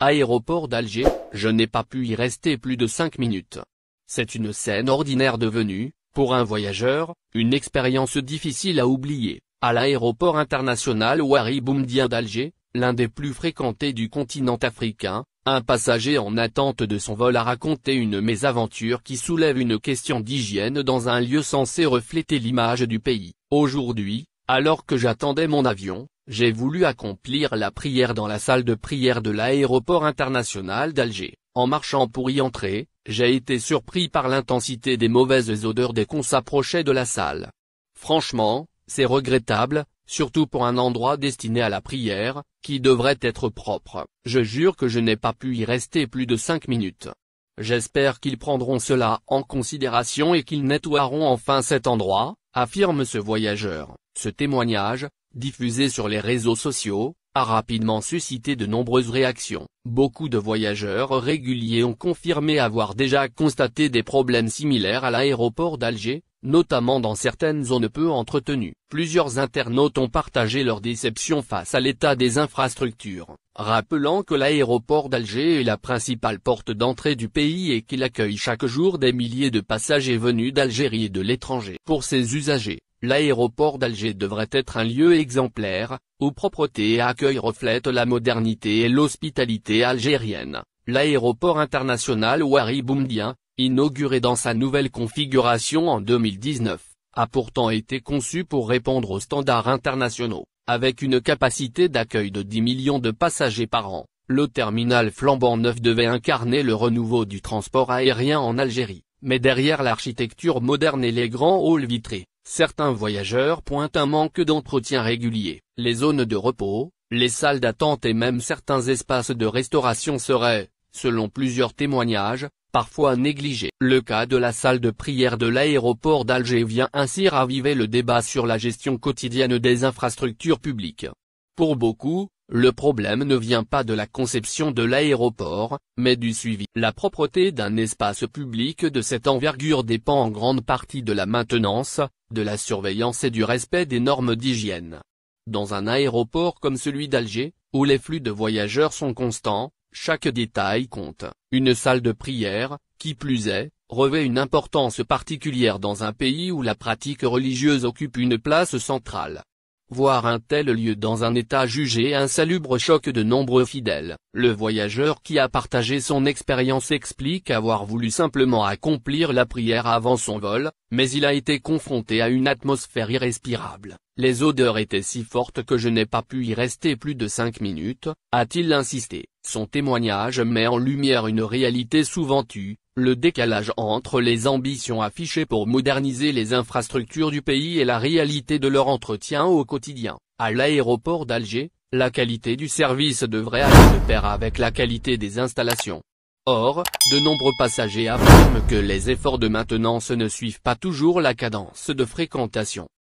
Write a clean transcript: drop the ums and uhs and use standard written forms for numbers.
Aéroport d'Alger, je n'ai pas pu y rester plus de 5 minutes. C'est une scène ordinaire devenue, pour un voyageur, une expérience difficile à oublier. À l'aéroport international Ouari Boumediene d'Alger, l'un des plus fréquentés du continent africain, un passager en attente de son vol a raconté une mésaventure qui soulève une question d'hygiène dans un lieu censé refléter l'image du pays. Aujourd'hui, alors que j'attendais mon avion, j'ai voulu accomplir la prière dans la salle de prière de l'aéroport international d'Alger. En marchant pour y entrer, j'ai été surpris par l'intensité des mauvaises odeurs dès qu'on s'approchait de la salle. Franchement, c'est regrettable, surtout pour un endroit destiné à la prière, qui devrait être propre. Je jure que je n'ai pas pu y rester plus de 5 minutes. J'espère qu'ils prendront cela en considération et qu'ils nettoieront enfin cet endroit, affirme ce voyageur. Ce témoignage, diffusé sur les réseaux sociaux, a rapidement suscité de nombreuses réactions. Beaucoup de voyageurs réguliers ont confirmé avoir déjà constaté des problèmes similaires à l'aéroport d'Alger, notamment dans certaines zones peu entretenues. Plusieurs internautes ont partagé leur déception face à l'état des infrastructures, rappelant que l'aéroport d'Alger est la principale porte d'entrée du pays et qu'il accueille chaque jour des milliers de passagers venus d'Algérie et de l'étranger. Pour ses usagers, l'aéroport d'Alger devrait être un lieu exemplaire, où propreté et accueil reflètent la modernité et l'hospitalité algérienne. L'aéroport international Ouari Boumediene, inauguré dans sa nouvelle configuration en 2019, a pourtant été conçu pour répondre aux standards internationaux. Avec une capacité d'accueil de 10 millions de passagers par an, le terminal flambant neuf devait incarner le renouveau du transport aérien en Algérie. Mais derrière l'architecture moderne et les grands halls vitrés, certains voyageurs pointent un manque d'entretien régulier. Les zones de repos, les salles d'attente et même certains espaces de restauration seraient, selon plusieurs témoignages, parfois négligés. Le cas de la salle de prière de l'aéroport d'Alger vient ainsi raviver le débat sur la gestion quotidienne des infrastructures publiques. Pour beaucoup, le problème ne vient pas de la conception de l'aéroport, mais du suivi. La propreté d'un espace public de cette envergure dépend en grande partie de la maintenance, de la surveillance et du respect des normes d'hygiène. Dans un aéroport comme celui d'Alger, où les flux de voyageurs sont constants, chaque détail compte. Une salle de prière, qui plus est, revêt une importance particulière dans un pays où la pratique religieuse occupe une place centrale. Voir un tel lieu dans un état jugé insalubre choque de nombreux fidèles. Le voyageur qui a partagé son expérience explique avoir voulu simplement accomplir la prière avant son vol, mais il a été confronté à une atmosphère irrespirable. Les odeurs étaient si fortes que je n'ai pas pu y rester plus de 5 minutes, a-t-il insisté. Son témoignage met en lumière une réalité souvent tue, le décalage entre les ambitions affichées pour moderniser les infrastructures du pays et la réalité de leur entretien au quotidien. À l'aéroport d'Alger, la qualité du service devrait aller de pair avec la qualité des installations. Or, de nombreux passagers affirment que les efforts de maintenance ne suivent pas toujours la cadence de fréquentation.